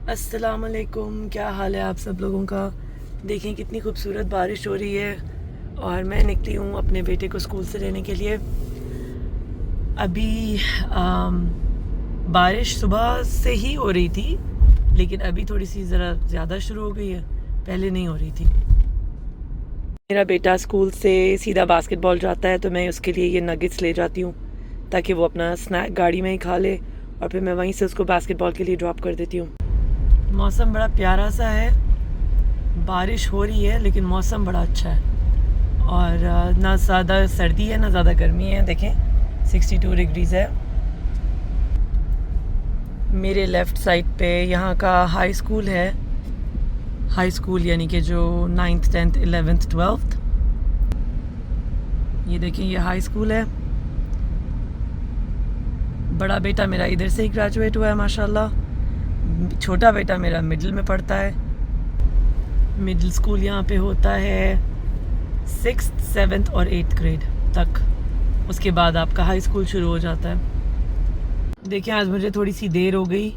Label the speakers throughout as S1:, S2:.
S1: अस्सलाम वालेकुम, क्या हाल है आप सब लोगों का। देखें कितनी खूबसूरत बारिश हो रही है और मैं निकली हूँ अपने बेटे को स्कूल से लेने के लिए। अभी बारिश सुबह से ही हो रही थी, लेकिन अभी थोड़ी सी ज़रा ज़्यादा शुरू हो गई है, पहले नहीं हो रही थी। मेरा बेटा स्कूल से सीधा बास्केटबॉल जाता है, तो मैं उसके लिए ये नगेट्स ले जाती हूँ ताकि वो अपना स्नैक गाड़ी में ही खा ले और फिर मैं वहीं से उसको बास्केटबॉल के लिए ड्रॉप कर देती हूँ। मौसम बड़ा प्यारा सा है, बारिश हो रही है लेकिन मौसम बड़ा अच्छा है और ना ज़्यादा सर्दी है ना ज़्यादा गर्मी है। देखें 62 डिग्रीज़ है। मेरे लेफ़्ट साइड पे यहाँ का हाई स्कूल है, हाई स्कूल यानी कि जो 9th 10th 11th 12th। ये देखें ये हाई स्कूल है। बड़ा बेटा मेरा इधर से ही ग्रेजुएट हुआ है माशाल्लाह। छोटा बेटा मेरा मिडिल में पढ़ता है। मिडिल स्कूल यहाँ पे होता है 6th 7th और 8th ग्रेड तक, उसके बाद आपका हाई स्कूल शुरू हो जाता है। देखिए आज मुझे थोड़ी सी देर हो गई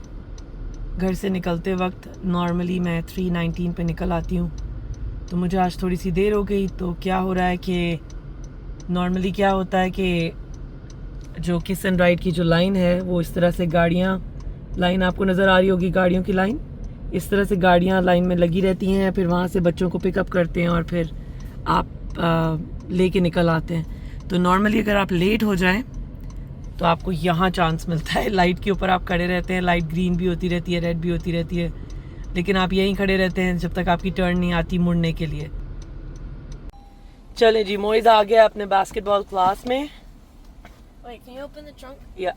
S1: घर से निकलते वक्त। नॉर्मली मैं 3:19 पे निकल आती हूँ, तो मुझे आज थोड़ी सी देर हो गई। तो क्या हो रहा है कि नॉर्मली क्या होता है कि जो किस एंड राइट की जो लाइन है वो इस तरह से गाड़ियाँ, लाइन आपको नज़र आ रही होगी गाड़ियों की लाइन, इस तरह से गाड़ियाँ लाइन में लगी रहती हैं। फिर वहाँ से बच्चों को पिकअप करते हैं और फिर आप लेके निकल आते हैं। तो नॉर्मली अगर आप लेट हो जाएं तो आपको यहाँ चांस मिलता है, लाइट के ऊपर आप खड़े रहते हैं, लाइट ग्रीन भी होती रहती है, रेड भी होती रहती है, लेकिन आप यहीं खड़े रहते हैं जब तक आपकी टर्न नहीं आती मुड़ने के लिए। चलें जी, मोइज़ आ गया अपने बास्केटबॉल क्लास में।
S2: Wait, can you open the trunk?
S1: या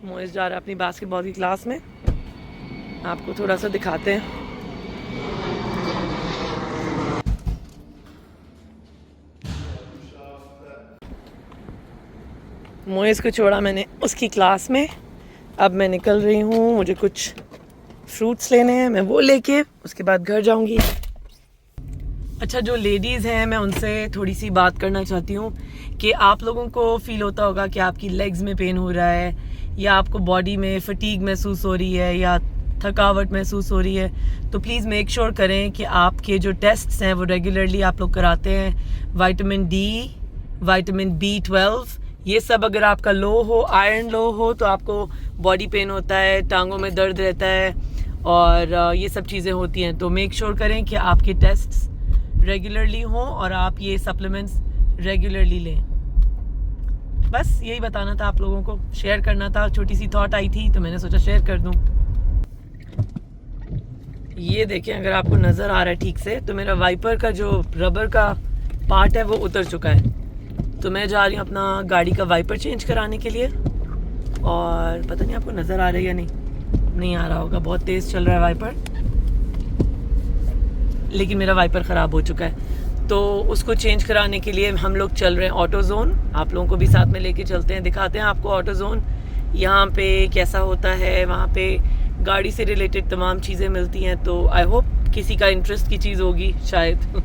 S1: मोइज़ जा रहा है अपनी बास्केटबॉल की क्लास में। आपको थोड़ा सा दिखाते हैं। मोइज़ को छोड़ा मैंने उसकी क्लास में। अब मैं निकल रही हूँ, मुझे कुछ फ्रूट्स लेने हैं, मैं वो लेके उसके बाद घर जाऊँगी। अच्छा, जो लेडीज़ हैं मैं उनसे थोड़ी सी बात करना चाहती हूँ कि आप लोगों को फ़ील होता होगा कि आपकी लेग्स में पेन हो रहा है या आपको बॉडी में फटीग महसूस हो रही है या थकावट महसूस हो रही है, तो प्लीज़ मेक श्योर करें कि आपके जो टेस्ट्स हैं वो रेगुलरली आप लोग कराते हैं। विटामिन डी, विटामिन B12, ये सब अगर आपका लो हो, आयरन लो हो, तो आपको बॉडी पेन होता है, टांगों में दर्द रहता है और ये सब चीज़ें होती हैं। तो मेक श्योर करें कि आपके टेस्ट्स रेगुलरली हों और आप ये सप्लीमेंट्स रेगुलरली लें। बस यही बताना था, आप लोगों को शेयर करना था। छोटी सी थॉट आई थी तो मैंने सोचा शेयर कर दूं। ये देखें, अगर आपको नज़र आ रहा है ठीक से, तो मेरा वाइपर का जो रबर का पार्ट है वो उतर चुका है। तो मैं जा रही हूँ अपना गाड़ी का वाइपर चेंज कराने के लिए। और पता नहीं आपको नज़र आ रहा है या नहीं आ रहा होगा, बहुत तेज़ चल रहा है वाइपर, लेकिन मेरा वाइपर ख़राब हो चुका है। तो उसको चेंज कराने के लिए हम लोग चल रहे हैं ऑटोज़ोन। आप लोगों को भी साथ में लेके चलते हैं, दिखाते हैं आपको ऑटोज़ोन यहाँ पे कैसा होता है। वहाँ पे गाड़ी से रिलेटेड तमाम चीज़ें मिलती हैं, तो आई होप किसी का इंटरेस्ट की चीज़ होगी शायद।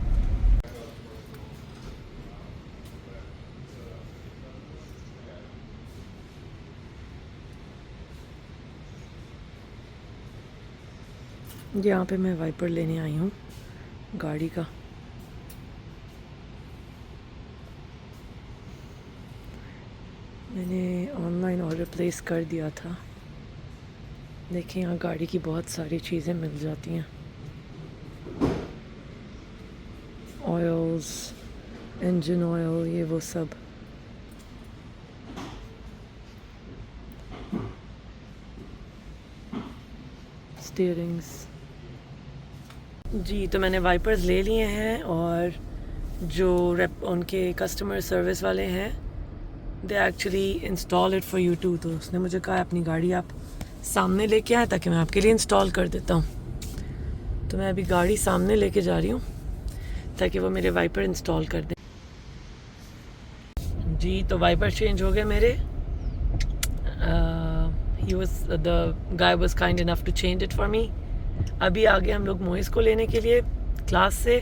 S1: यहाँ पे मैं वाइपर लेने आई हूँ गाड़ी का। मैंने ऑनलाइन ऑर्डर प्लेस कर दिया था। देखिए यहाँ गाड़ी की बहुत सारी चीज़ें मिल जाती हैं, ऑयल्स, इंजन ऑयल, ये वो सब। स्टीयरिंग्स जी। तो मैंने वाइपर्स ले लिए हैं और जो उनके कस्टमर सर्विस वाले हैं, they actually install it for you too. तो उसने मुझे कहा अपनी गाड़ी आप सामने लेके आए ताकि मैं आपके लिए इंस्टॉल कर देता हूँ। तो मैं अभी गाड़ी सामने लेके जा रही हूँ ताकि वो मेरे वाइपर इंस्टॉल कर दें। जी, तो वाइपर चेंज हो गए मेरे। The guy was kind enough to change it for me. अभी आगे हम लोग मोइज़ को लेने के लिए क्लास से,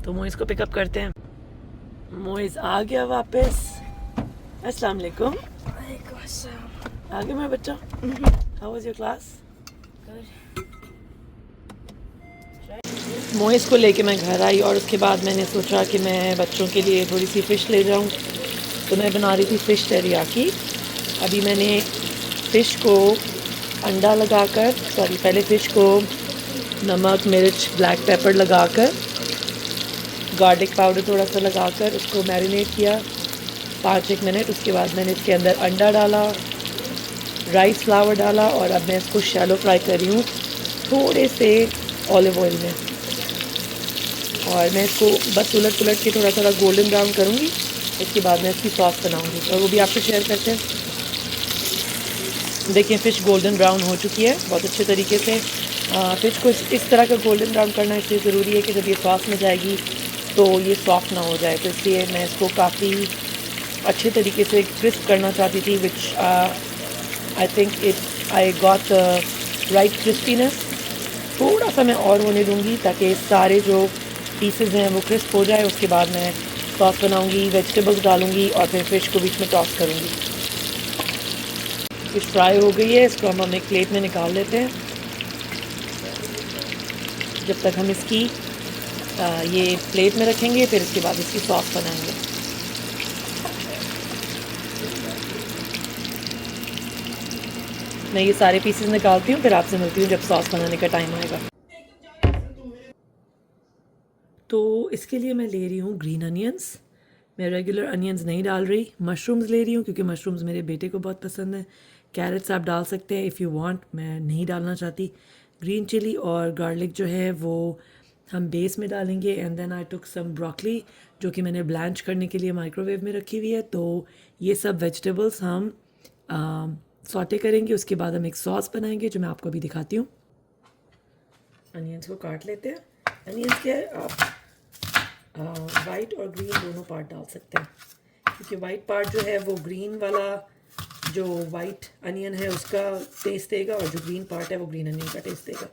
S1: तो मोइज़ को पिकअप करते हैं। मोइज़ आ गया वापस। अस्सलाम वालेकुम।
S2: वालेकुम अस्सलाम।
S1: आ गया मेरा बच्चा। How was your class?
S2: Good.
S1: मोइस को लेके मैं घर आई और उसके बाद मैंने सोचा कि मैं बच्चों के लिए थोड़ी सी फ़िश ले जाऊं, तो मैं बना रही थी फ़िश टेरियाकी। अभी मैंने फ़िश को अंडा लगाकर पहले फ़िश को नमक मिर्च ब्लैक पेपर लगाकर गार्लिक पाउडर थोड़ा सा लगाकर उसको मैरिनेट किया 5-1 मिनट। उसके बाद मैंने इसके अंदर अंडा डाला, राइस फ्लावर डाला और अब मैं इसको शैलो फ्राई कर रही हूँ थोड़े से ऑलिव ऑयल में। और मैं इसको बस उलट पुलट के थोड़ा थोड़ा गोल्डन ब्राउन करूँगी। उसके बाद मैं इसकी सॉस बनाऊँगी और वो भी आपसे शेयर करते हैं। देखिए फ़िश गोल्डन ब्राउन हो चुकी है बहुत अच्छे तरीके से। फ़िश को इस तरह का गोल्डन ब्राउन करना इसलिए ज़रूरी है कि जब ये सॉस में जाएगी तो ये सॉफ्ट ना हो जाए, तो इसलिए मैं इसको काफ़ी अच्छे तरीके से क्रिस्प करना चाहती थी, which I think I got right crispiness. थोड़ा सा मैं और होने दूँगी ताकि सारे जो पीसेज हैं वो क्रिस्प हो जाए। उसके बाद मैं सॉस बनाऊँगी, वेजिटेबल्स डालूँगी और फिर फ़िश को बीच में टॉस करूँगी। फ़िश फ्राई हो गई है, इसको हम एक प्लेट में निकाल लेते हैं जब तक हम इसकी ये प्लेट में रखेंगे, फिर इसके बाद इसकी सॉस बनाएंगे। मैं ये सारे पीसेस निकालती हूँ, फिर आपसे मिलती हूँ जब सॉस बनाने का टाइम आएगा। तो इसके लिए मैं ले रही हूँ ग्रीन अनियंस। मैं रेगुलर अनियंस नहीं डाल रही, मशरूम्स ले रही हूँ क्योंकि मशरूम्स मेरे बेटे को बहुत पसंद है। कैरेट्स आप डाल सकते हैं इफ़ यू वांट, मैं नहीं डालना चाहती। ग्रीन चिली और गार्लिक जो है वो हम बेस में डालेंगे। And then I took some broccoli जो कि मैंने ब्लैंच करने के लिए माइक्रोवेव में रखी हुई है। तो ये सब वेजिटेबल्स हम सॉटे करेंगे। उसके बाद हम एक सॉस बनाएंगे जो मैं आपको अभी दिखाती हूँ। अनियंस को काट लेते हैं। अनियंस के आप वाइट और ग्रीन दोनों पार्ट डाल सकते हैं क्योंकि वाइट पार्ट जो है वो ग्रीन वाला जो वाइट अनियन है उसका टेस्ट देगा और जो ग्रीन पार्ट है वो ग्रीन अनियन का टेस्ट देगा।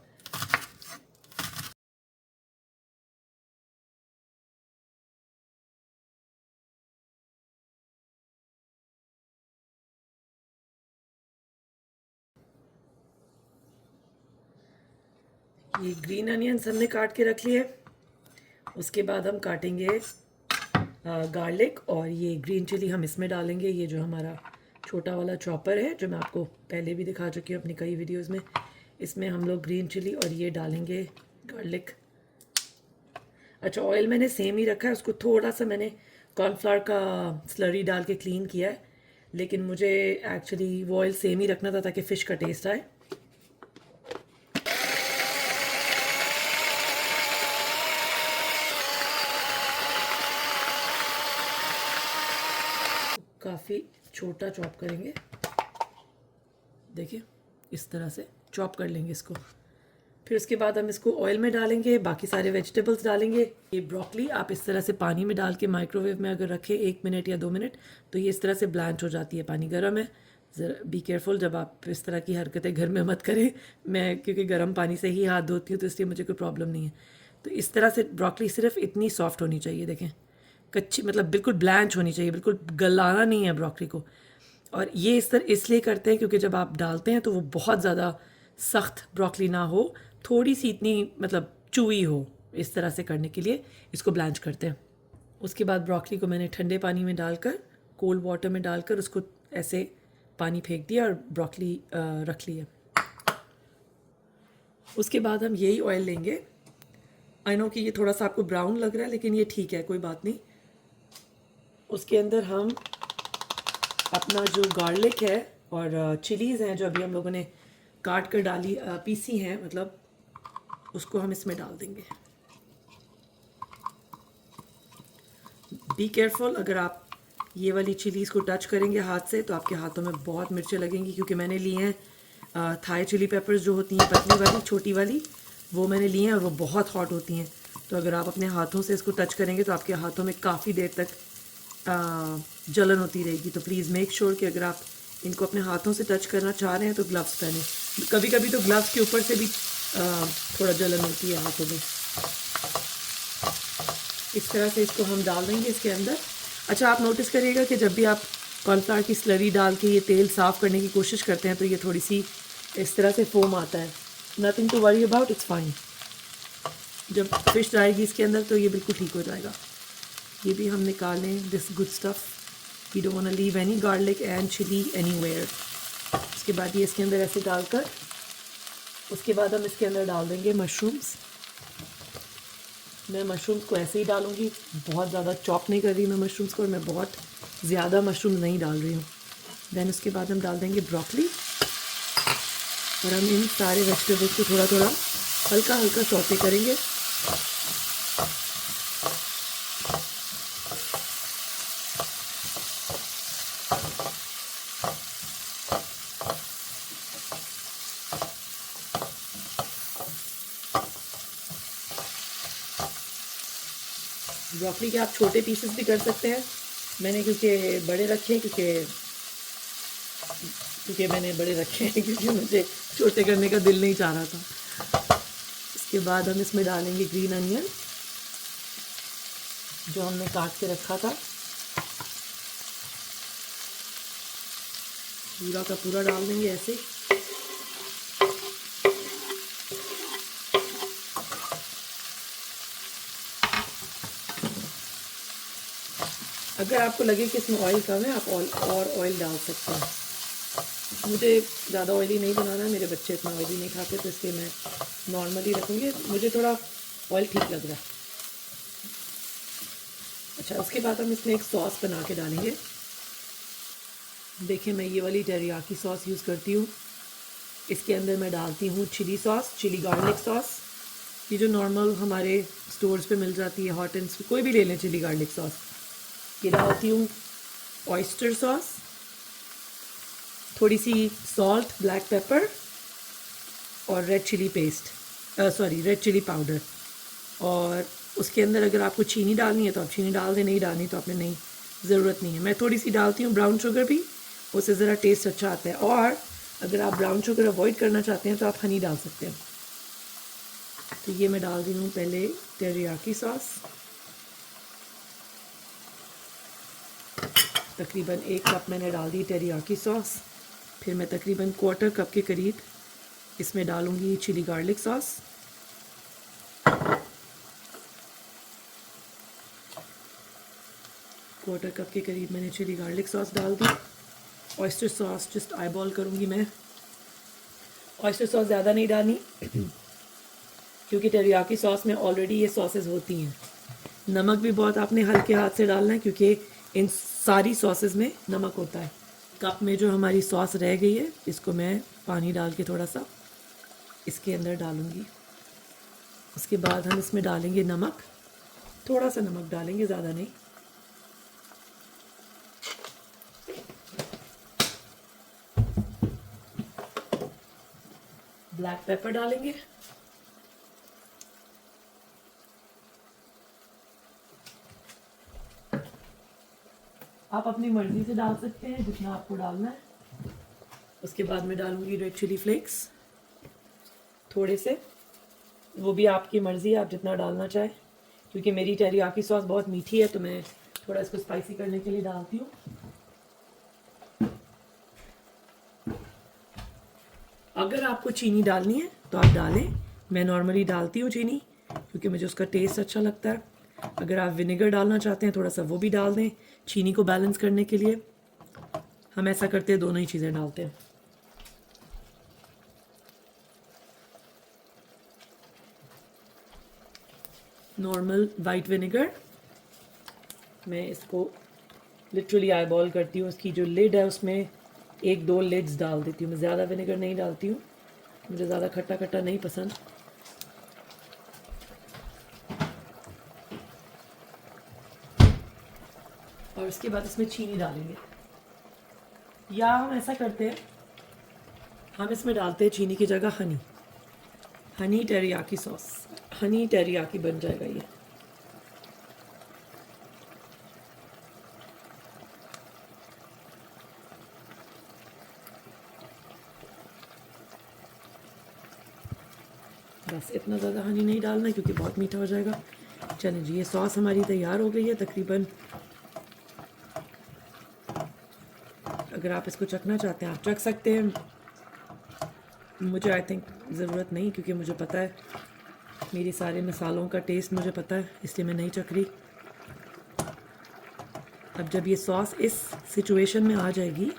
S1: ये ग्रीन अनियंस हमने काट के रख लिए। उसके बाद हम काटेंगे गार्लिक और ये ग्रीन चिली हम इसमें डालेंगे। ये जो हमारा छोटा वाला चॉपर है जो मैं आपको पहले भी दिखा चुकी हूँ अपनी कई वीडियोस में, इसमें हम लोग ग्रीन चिली और ये डालेंगे गार्लिक। अच्छा, ऑयल मैंने सेम ही रखा है, उसको थोड़ा सा मैंने कॉर्नफ्लावर का स्लरी डाल के क्लीन किया है, लेकिन मुझे एक्चुअली वो ऑयल सेम ही रखना था ताकि फ़िश का टेस्ट आए। काफ़ी छोटा चॉप करेंगे, देखिए इस तरह से चॉप कर लेंगे इसको। फिर उसके बाद हम इसको ऑयल में डालेंगे, बाकी सारे वेजिटेबल्स डालेंगे। ये ब्रोकली आप इस तरह से पानी में डाल के माइक्रोवेव में अगर रखें 1 मिनट या 2 मिनट तो ये इस तरह से ब्लैंच हो जाती है। पानी गर्म है, ज़रा बी केयरफुल जब आप इस तरह की हरकतें घर में मत करें। मैं क्योंकि गर्म पानी से ही हाथ धोती हूँ तो इसलिए मुझे कोई प्रॉब्लम नहीं है। तो इस तरह से ब्रोकली सिर्फ इतनी सॉफ्ट होनी चाहिए, देखें कच्ची मतलब बिल्कुल ब्लैंच होनी चाहिए, बिल्कुल गलाना नहीं है ब्रोकली को। और ये इस तरह इसलिए करते हैं क्योंकि जब आप डालते हैं तो वो बहुत ज़्यादा सख्त ब्रोकली ना हो, थोड़ी सी इतनी मतलब चूई हो। इस तरह से करने के लिए इसको ब्लैंच करते हैं। उसके बाद ब्रोकली को मैंने ठंडे पानी में डालकर, कोल्ड वाटर में डालकर उसको ऐसे पानी फेंक दिया और ब्रोकली रख लिया। उसके बाद हम यही ऑयल लेंगे। आई नो कि ये थोड़ा सा आपको ब्राउन लग रहा है लेकिन ये ठीक है, कोई बात नहीं। उसके अंदर हम अपना जो गार्लिक है और चिलीज़ हैं जो अभी हम लोगों ने काट कर डाली पीसी हैं, मतलब उसको हम इसमें डाल देंगे। बी केयरफुल, अगर आप ये वाली चिलीज़ को टच करेंगे हाथ से तो आपके हाथों में बहुत मिर्चें लगेंगी, क्योंकि मैंने लिए हैं थाई चिली पेपर्स जो होती हैं पतली वाली छोटी वाली, वो मैंने लिए हैं और वो बहुत हॉट होती हैं। तो अगर आप अपने हाथों से इसको टच करेंगे तो आपके हाथों में काफ़ी देर तक जलन होती रहेगी। तो प्लीज़ मेक श्योर कि अगर आप इनको अपने हाथों से टच करना चाह रहे हैं तो ग्लव्स पहनें। कभी कभी तो ग्लव्स के ऊपर से भी थोड़ा जलन होती है हाथों में। इस तरह से इसको हम डाल देंगे इसके अंदर। अच्छा, आप नोटिस करिएगा कि जब भी आप कॉर्नफ्लावर की स्लरी डाल के ये तेल साफ़ करने की कोशिश करते हैं तो ये थोड़ी सी इस तरह से फोम आता है। Nothing to worry about, it's fine. जब फिश जाएगी इसके अंदर तो ये बिल्कुल ठीक हो जाएगा। ये भी हम निकालें this good stuff, we don't want to leave any garlic and chilli anywhere. उसके बाद ये इसके अंदर ऐसे डालकर, उसके बाद हम इसके अंदर डाल देंगे मशरूम्स। मैं मशरूम्स को ऐसे ही डालूँगी, बहुत ज़्यादा चॉप नहीं कर रही मैं मशरूम्स को, और मैं बहुत ज़्यादा मशरूम नहीं डाल रही हूँ। देन उसके बाद हम डाल देंगे ब्रोकली, और हम इन सारे वेजिटेबल्स को थोड़ा थोड़ा हल्का हल्का सौते करेंगे। ब्रोकली के आप छोटे पीसेस भी कर सकते हैं, मैंने क्योंकि बड़े रखे हैं, क्योंकि मैंने बड़े रखे हैं क्योंकि मुझे छोटे करने का दिल नहीं चाह रहा था। इसके बाद हम इसमें डालेंगे ग्रीन अनियन जो हमने काट के रखा था, पूरा का पूरा डाल देंगे ऐसे। अगर आपको लगे कि इसमें ऑयल कम है, आप और ऑयल डाल सकते हैं। मुझे ज़्यादा ऑयली नहीं बनाना है, मेरे बच्चे इतना ऑयली नहीं खाते, तो इसलिए मैं नॉर्मली रखूँगी। मुझे थोड़ा ऑयल ठीक लग रहा है। अच्छा, उसके बाद हम इसमें एक सॉस बना के डालेंगे। देखिए, मैं ये वाली टेरियाकी सॉस यूज़ करती हूँ। इसके अंदर मैं डालती हूँ chilli sauce, chilli garlic sauce, ये जो नॉर्मल हमारे स्टोर्स पे मिल जाती है, हॉट एंड कोई भी ले लें चिली गार्लिक सॉस। ये डालती हूँ ऑयस्टर सॉस, थोड़ी सी सॉल्ट, ब्लैक पेपर और red chilli paste, red chilli powder. और उसके अंदर अगर आपको चीनी डालनी है तो आप चीनी डाल दें, नहीं डालनी तो आपने नहीं, ज़रूरत नहीं है। मैं थोड़ी सी डालती हूँ ब्राउन शुगर भी, उससे ज़रा टेस्ट अच्छा आता है। और अगर आप ब्राउन शुगर अवॉइड करना चाहते हैं तो आप हनी डाल सकते हैं। तो ये मैं डाल रही हूँ पहले टेरियाकी सॉस, तकरीबन 1 कप मैंने डाल दी टेरियाकी सॉस। फिर मैं तकरीबन 1/4 कप के करीब इसमें डालूँगी chilli garlic sauce. Quarter cup के करीब मैंने चिली गार्लिक सॉस डाल दी। Oyster sauce just eyeball करूँगी मैं। ऑयस्टर सॉस ज़्यादा नहीं डालनी क्योंकि टेरियाकी सॉस में ऑलरेडी ये सॉसेस होती हैं। नमक भी बहुत आपने हल्के हाथ से डालना है क्योंकि इन सारी सॉसेस में नमक होता है। कप में जो हमारी सॉस रह गई है, इसको मैं पानी डाल के थोड़ा सा इसके अंदर डालूँगी। उसके बाद हम इसमें डालेंगे नमक, थोड़ा सा नमक डालेंगे, ज़्यादा नहीं। ब्लैक पेपर डालेंगे, आप अपनी मर्ज़ी से डाल सकते हैं जितना आपको डालना है। उसके बाद मैं डालूँगी रेड चिली फ्लेक्स थोड़े से, वो भी आपकी मर्ज़ी है, आप जितना डालना चाहें। क्योंकि मेरी टेरियाकी सॉस बहुत मीठी है तो मैं थोड़ा इसको स्पाइसी करने के लिए डालती हूँ। अगर आपको चीनी डालनी है तो आप डालें, मैं नॉर्मली डालती हूँ चीनी क्योंकि मुझे उसका टेस्ट अच्छा लगता है। अगर आप विनेगर डालना चाहते हैं थोड़ा सा, वो भी डाल दें चीनी को बैलेंस करने के लिए। हम ऐसा करते हैं, दोनों ही चीज़ें डालते हैं। नॉर्मल वाइट विनेगर, मैं इसको लिटरली आई बॉल करती हूँ। इसकी जो लिड है उसमें 1-2 लिड्स डाल देती हूँ। मैं ज़्यादा विनेगर नहीं डालती हूँ, मुझे ज़्यादा खट्टा खट्टा नहीं पसंद। और उसके बाद इसमें चीनी डालेंगे, या हम ऐसा करते हैं, हम इसमें डालते हैं चीनी की जगह Honey teriyaki sauce, Honey teriyaki बन जाएगा ये। बस इतना ज़्यादा हनी नहीं डालना क्योंकि बहुत मीठा हो जाएगा। चलिए जी, ये सॉस हमारी तैयार हो गई है तकरीबन। अगर आप इसको चखना चाहते हैं आप चख सकते हैं। मुझे आई थिंक ज़रूरत नहीं, क्योंकि मुझे पता है मेरी सारे मसालों का टेस्ट मुझे पता है, इसलिए मैं नहीं चख रही। अब जब ये सॉस इस सिचुएशन में आ जाएगी,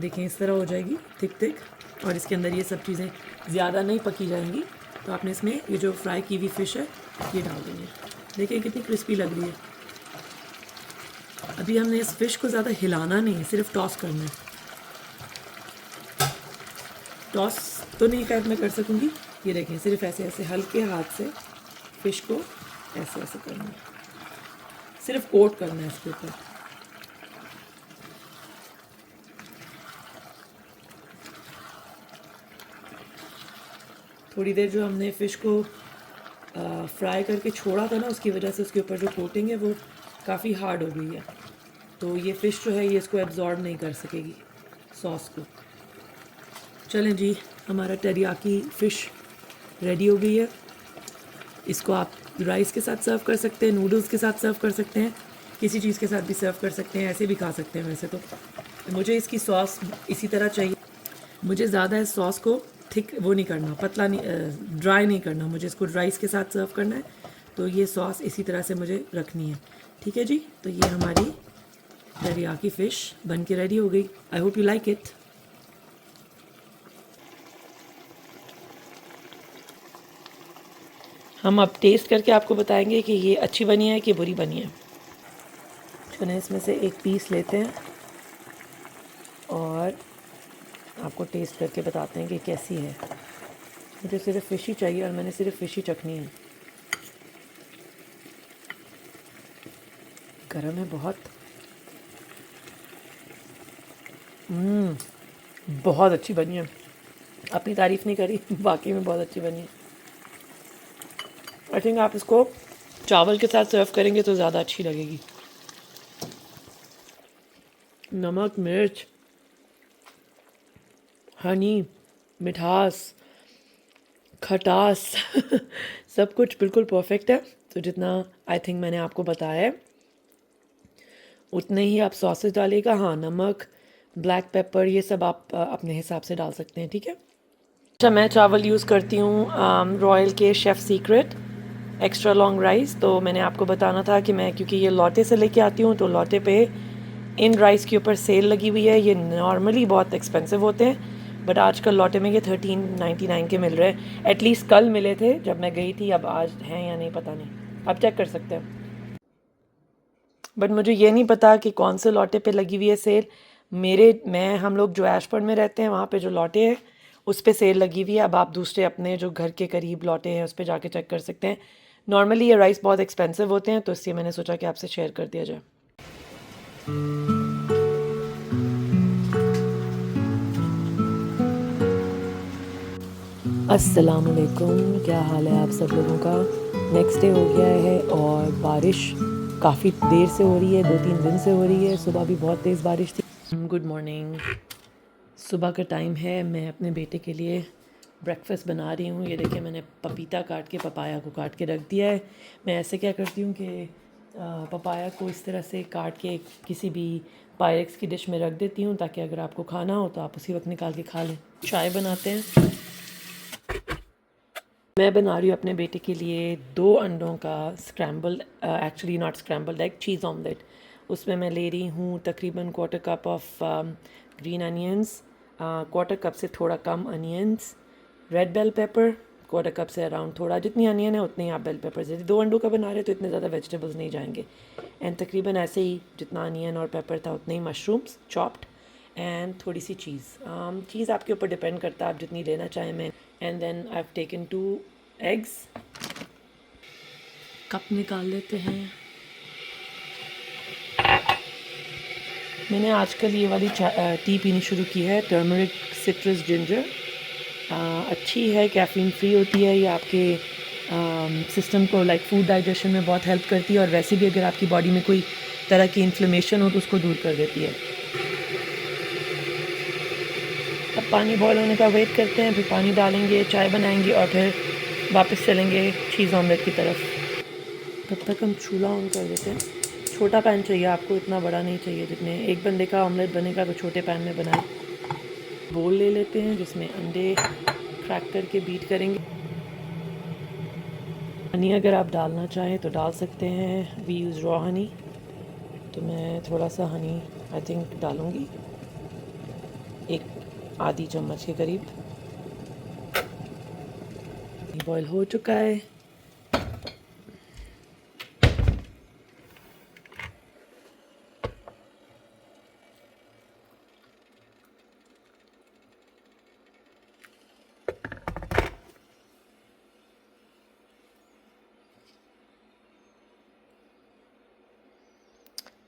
S1: देखें इस तरह हो जाएगी थिक थिक, और इसके अंदर ये सब चीज़ें ज़्यादा नहीं पकी जाएंगी, तो आपने इसमें ये जो फ्राई की हुई फ़िश है ये डाल देंगे। देखिए कितनी क्रिस्पी लग रही है। अभी हमने इस फ़िश को ज़्यादा हिलाना नहीं है, सिर्फ टॉस करना है। टॉस तो नहीं खैर मैं कर सकूँगी, ये देखें सिर्फ ऐसे ऐसे हल्के हाथ से फ़िश को ऐसे ऐसे करना है, सिर्फ कोट करना है इसके ऊपर। थोड़ी देर जो हमने फ़िश को फ्राई करके छोड़ा था ना, उसकी वजह से उसके ऊपर जो कोटिंग है वो काफ़ी हार्ड हो गई है, तो ये फ़िश जो है ये इसको एब्जॉर्ब नहीं कर सकेगी सॉस को। चलें जी, हमारा टेरियाकी फ़िश रेडी हो गई है। इसको आप राइस के साथ सर्व कर सकते हैं, नूडल्स के साथ सर्व कर सकते हैं, किसी चीज़ के साथ भी सर्व कर सकते हैं, ऐसे भी खा सकते हैं। वैसे तो मुझे इसकी सॉस इसी तरह चाहिए, मुझे ज़्यादा इस सॉस को थिक वो नहीं करना, पतला नहीं, ड्राई नहीं करना, मुझे इसको राइस के साथ सर्व करना है, तो ये सॉस इसी तरह से मुझे रखनी है। ठीक है जी, तो ये हमारी टेरियाकी फ़िश बन के रेडी हो गई। I hope you like it. हम अब टेस्ट करके आपको बताएंगे कि ये अच्छी बनी है कि बुरी बनी है। चलिए इसमें से एक पीस लेते हैं और आपको टेस्ट करके बताते हैं कि कैसी है। मुझे सिर्फ फ़िश ही चाहिए और मैंने सिर्फ फ़िश ही चखनी है। गरम है बहुत। बहुत अच्छी बनी है, अपनी तारीफ़ नहीं करी, वाकई में बहुत अच्छी बनी है। आई थिंक आप इसको चावल के साथ सर्व करेंगे तो ज़्यादा अच्छी लगेगी। नमक, मिर्च, हनी, मिठास, खटास सब कुछ बिल्कुल परफेक्ट है। तो जितना आई थिंक मैंने आपको बताया है उतने ही आप सॉसेज डालिएगा। हाँ, नमक, ब्लैक पेपर, ये सब आप अपने हिसाब से डाल सकते हैं। ठीक है। अच्छा, मैं चावल यूज़ करती हूँ रॉयल के chef secret extra long rice. तो मैंने आपको बताना था कि मैं क्योंकि ये लौटे से लेके आती हूँ, तो लौटे पे इन राइस के ऊपर सेल लगी हुई है। ये नॉर्मली बहुत एक्सपेंसिव होते हैं, बट आजकल लौटे में ये 13.99 के मिल रहे हैं। एटलीस्ट कल मिले थे जब मैं गई थी, अब आज हैं या नहीं पता नहीं, आप चेक कर सकते हैं। बट मुझे ये नहीं पता कि कौन से लौटे पे लगी हुई है सेल। हम लोग जो एशफोर्ड में रहते हैं वहाँ पे जो लौटे हैं उस पे सेल लगी हुई है। अब आप दूसरे अपने जो घर के करीब लौटे हैं उस पे जाके चेक कर सकते हैं। नॉर्मली ये राइस बहुत एक्सपेंसिव होते हैं, तो इसलिए मैंने सोचा कि आपसे शेयर कर दिया जाए। अस्सलाम वालेकुम, क्या हाल है आप सब लोगों का। नेक्स्ट डे हो गया है और बारिश काफ़ी देर से हो रही है, 2-3 दिन से हो रही है। सुबह भी बहुत तेज़ बारिश थी। गुड मॉर्निंग, सुबह का टाइम है। मैं अपने बेटे के लिए ब्रेकफास्ट बना रही हूँ। ये देखिए मैंने पपीता काट के, पपाया को काट के रख दिया है। मैं ऐसे क्या करती हूँ कि पपाया को इस तरह से काट के किसी भी पायरेक्स की डिश में रख देती हूँ, ताकि अगर आपको खाना हो तो आप उसी वक्त निकाल के खा लें। चाय बनाते हैं। मैं बना रही हूँ अपने बेटे के लिए 2 अंडों का scrambled, actually not scrambled egg, cheese omelette. उसमें मैं ले रही हूँ तकरीबन 1/4 cup of green onions, 1/4 cup से थोड़ा कम onions, red bell pepper 1/4 cup से अराउंड, थोड़ा जितनी अनियन है उतनी आप बेल पेपर से। 2 अंडों का बना रहे तो इतने ज़्यादा वेजिटेबल्स नहीं जाएंगे। एंड तकरीबन ऐसे ही जितना अनियन और पेपर था उतने ही मशरूम्स चॉप्ड, एंड थोड़ी सी चीज़ आपके ऊपर डिपेंड करता है आप जितनी लेना चाहें। मैं and then I have taken 2 eggs. Cup निकाल लेते हैं। मैंने आजकल ये वाली टी पीनी शुरू की है, टर्मरिक सिट्रस जिंजर। अच्छी है, कैफ़ीन फ्री होती है। ये आपके सिस्टम को लाइक फूड डाइजेशन में बहुत हेल्प करती है, और वैसे भी अगर आपकी बॉडी में कोई तरह की इन्फ्लेमेशन हो तो उसको दूर कर देती है। अब पानी बॉयल होने का वेट करते हैं, फिर पानी डालेंगे, चाय बनाएंगे और फिर वापस चलेंगे चीज़ ऑमलेट की तरफ। तब तक हम चूल्हा ऑन कर देते हैं। छोटा पैन चाहिए आपको, इतना बड़ा नहीं चाहिए। जितने एक बंदे का ऑमलेट बनेगा तो छोटे पैन में बनाएं। बोल ले लेते हैं जिसमें अंडे क्रैक करके बीट करेंगे। हनी अगर आप डालना चाहें तो डाल सकते हैं, वी यूज़ रॉ हनी, तो मैं थोड़ा सा हनी आई थिंक डालूँगी, एक आधी चम्मच के करीब। बॉयल हो चुका है।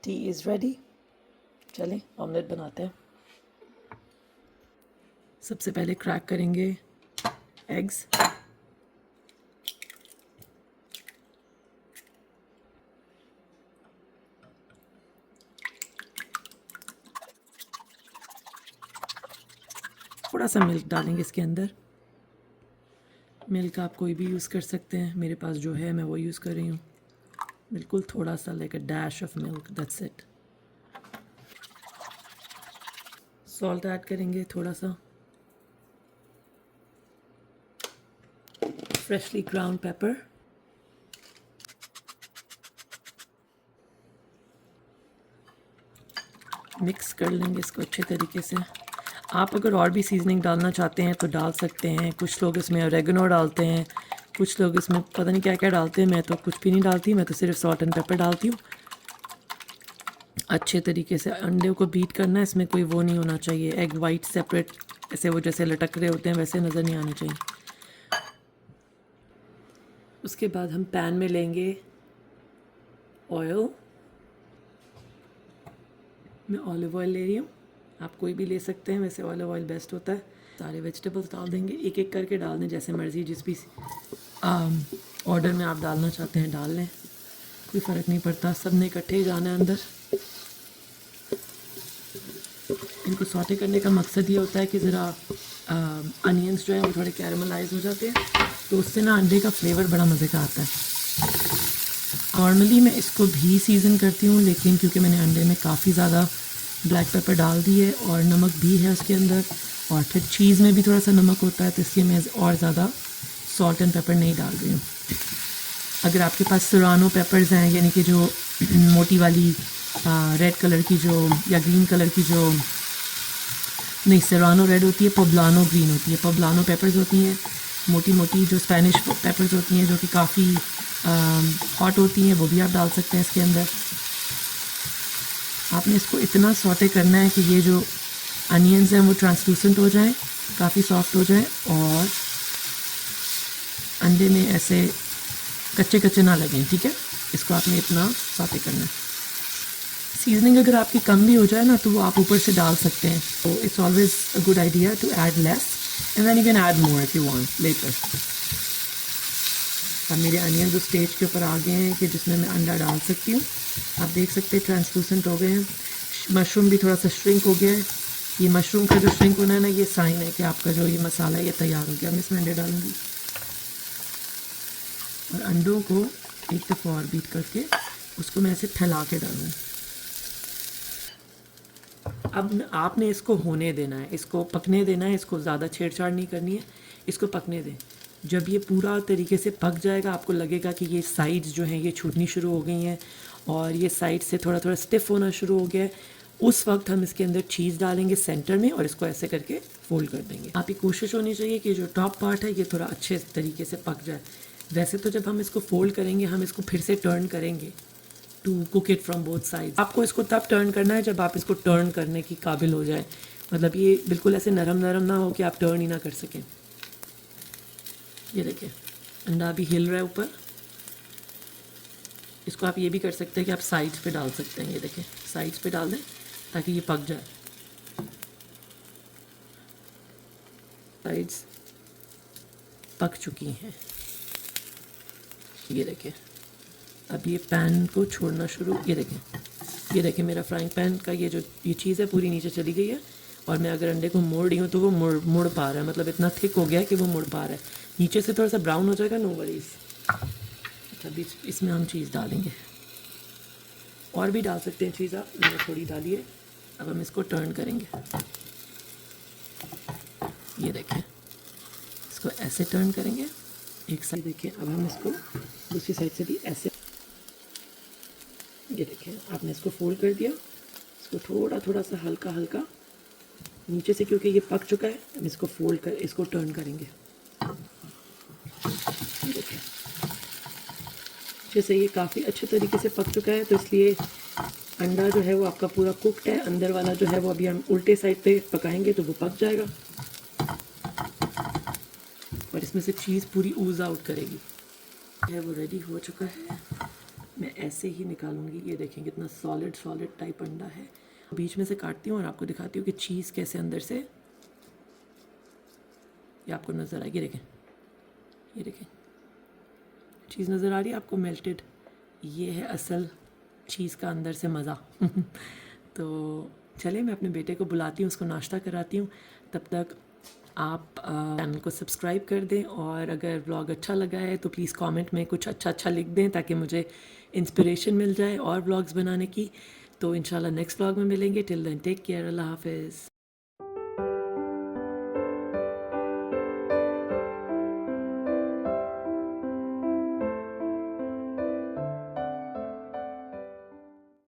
S1: T is ready. चलें ऑमलेट बनाते हैं। सबसे पहले क्रैक करेंगे एग्स। थोड़ा सा मिल्क डालेंगे इसके अंदर। मिल्क आप कोई भी यूज़ कर सकते हैं, मेरे पास जो है मैं वो यूज़ कर रही हूँ। बिल्कुल थोड़ा सा, like a dash of milk, that's it. Salt add करेंगे थोड़ा सा, फ्रेशली ग्राउंड पेपर, मिक्स कर लेंगे इसको अच्छे तरीके से। आप अगर और भी सीजनिंग डालना चाहते हैं तो डाल सकते हैं। कुछ लोग इसमें ऑरेगनो डालते हैं, कुछ लोग इसमें पता नहीं क्या क्या डालते हैं। मैं तो कुछ भी नहीं डालती, मैं तो सिर्फ सॉल्ट एंड पेपर डालती हूँ। अच्छे तरीके से अंडे को बीट करना है, इसमें कोई वो नहीं होना चाहिए, एग वाइट सेपरेट ऐसे वो जैसे लटक रहे होते हैं वैसे नज़र नहीं आने चाहिए। उसके बाद हम पैन में लेंगे ऑयल। मैं ऑलिव ऑयल ले रही हूँ, आप कोई भी ले सकते हैं, वैसे ऑलिव ऑयल बेस्ट होता है। सारे वेजिटेबल्स डाल देंगे, एक एक करके डाल दें, जैसे मर्ज़ी जिस भी ऑर्डर में आप डालना चाहते हैं डाल लें, कोई फ़र्क नहीं पड़ता, सब ने इकट्ठे ही जाना है अंदर। इनको सॉटे करने का मकसद ये होता है कि ज़रा अनियंस जो है वो थोड़े कैरमलाइज हो जाते हैं, तो उससे ना अंडे का फ्लेवर बड़ा मज़े का आता है। नॉर्मली मैं इसको भी सीज़न करती हूँ, लेकिन क्योंकि मैंने अंडे में काफ़ी ज़्यादा ब्लैक पेपर डाल दी है और नमक भी है उसके अंदर, और फिर चीज़ में भी थोड़ा सा नमक होता है, तो इसलिए मैं और ज़्यादा सॉल्ट एंड पेपर नहीं डाल रही हूँ। अगर आपके पास सेरानो पेपर्स हैं, यानी कि जो मोटी वाली रेड कलर की जो या ग्रीन कलर की जो, नहीं सेरानो रेड होती है, पोब्लानो ग्रीन होती है। पोब्लानो पेपर्स होती हैं मोटी मोटी, जो स्पेनिश पेपर्स होती हैं जो कि काफ़ी हॉट होती हैं, वो भी आप डाल सकते हैं इसके अंदर। आपने इसको इतना सॉटे करना है कि ये जो अनियंस हैं वो ट्रांसलूसेंट हो जाएं, काफ़ी सॉफ्ट हो जाएं, और अंडे में ऐसे कच्चे कच्चे ना लगें, ठीक है। इसको आपने इतना सॉटे करना है। सीजनिंग अगर आपकी कम भी हो जाए ना तो वो आप ऊपर से डाल सकते हैं, तो it's always a good idea to add less and then you can add more if you want later. अब मेरे अनियन जो स्टेज के ऊपर आ गए हैं कि जिसमें मैं अंडा डाल सकती हूँ, आप देख सकते हैं ट्रांसलूसेंट हो गए हैं। मशरूम भी थोड़ा सा श्रिंक हो गया है। ये मशरूम का जो श्रिंक होना है ना, ये साइन है कि आपका जो ये मसाला है ये तैयार हो गया। मैं इसमें अंडे डालूँगी और अंडों को एक दफ़ा और बीट करके उसको मैं ऐसे फैला के डालूँ। अब आपने इसको होने देना है, इसको पकने देना है, इसको ज़्यादा छेड़छाड़ नहीं करनी है, इसको पकने दें। जब ये पूरा तरीके से पक जाएगा, आपको लगेगा कि ये साइड्स जो हैं ये छूटनी शुरू हो गई हैं और ये साइड से थोड़ा थोड़ा स्टिफ होना शुरू हो गया है, उस वक्त हम इसके अंदर चीज़ डालेंगे सेंटर में और इसको ऐसे करके फोल्ड कर देंगे। आपकी कोशिश होनी चाहिए कि जो टॉप पार्ट है ये थोड़ा अच्छे तरीके से पक जाए। वैसे तो जब हम इसको फोल्ड करेंगे हम इसको फिर से टर्न करेंगे to cook it from both side. आपको इसको तब टर्न करना है जब आप इसको टर्न करने की काबिल हो जाए, मतलब ये बिल्कुल ऐसे नरम नरम ना हो कि आप टर्न ही ना कर सकें। ये देखिए अंडा भी हिल रहा है ऊपर। इसको आप ये भी कर सकते हैं कि आप साइड्स पे डाल सकते हैं। ये देखिए साइड्स पे डाल दें ताकि ये पक जाए। साइड्स पक चुकी हैं। ये देखिए अब ये पैन को छोड़ना शुरू, ये देखें मेरा फ्राइंग पैन का ये जो ये चीज़ है पूरी नीचे चली गई है, और मैं अगर अंडे को मोड़ रही हूँ तो वो मुड़ पा रहा है, मतलब इतना थिक हो गया है कि वो मुड़ पा रहा है। नीचे से थोड़ा सा ब्राउन हो जाएगा, नो वरीज। अभी इसमें हम चीज़ डालेंगे, और भी डाल सकते हैं चीज़ आप, मैंने थोड़ी डाली है। अब हम इसको टर्न करेंगे। ये देखें, इसको ऐसे टर्न करेंगे एक साइड, देखें अब हम इसको दूसरी साइड से भी ऐसे, ये देखें आपने इसको फोल्ड कर दिया, इसको थोड़ा थोड़ा सा हल्का हल्का नीचे से, क्योंकि ये पक चुका है हम इसको फोल्ड कर इसको टर्न करेंगे। ये देखें जैसे ये काफ़ी अच्छे तरीके से पक चुका है, तो इसलिए अंडा जो है वो आपका पूरा कुकड है, अंदर वाला जो है वो अभी हम उल्टे साइड पे पकाएंगे तो वो पक जाएगा और इसमें से चीज़ पूरी ऊज आउट करेगी। है वो रेडी हो चुका है, मैं ऐसे ही निकालूंगी। ये देखें कितना सॉलिड सॉलिड टाइप अंडा है। बीच में से काटती हूँ और आपको दिखाती हूँ कि चीज़ कैसे अंदर से, ये आपको नज़र आएगी। देखें, ये देखें चीज़ नज़र आ रही है आपको मेल्टेड, ये है असल चीज़ का अंदर से मज़ा। तो चले मैं अपने बेटे को बुलाती हूँ, उसको नाश्ता कराती हूँ, तब तक आप चैनल को सब्सक्राइब कर दें और अगर व्लॉग अच्छा लगा है तो प्लीज़ कमेंट में कुछ अच्छा लिख दें ताकि मुझे इंस्पिरेशन मिल जाए और व्लॉग्स बनाने की। तो इंशाल्लाह नेक्स्ट व्लॉग में मिलेंगे। टिल देन टेक केयर, अल्लाह हाफिज़।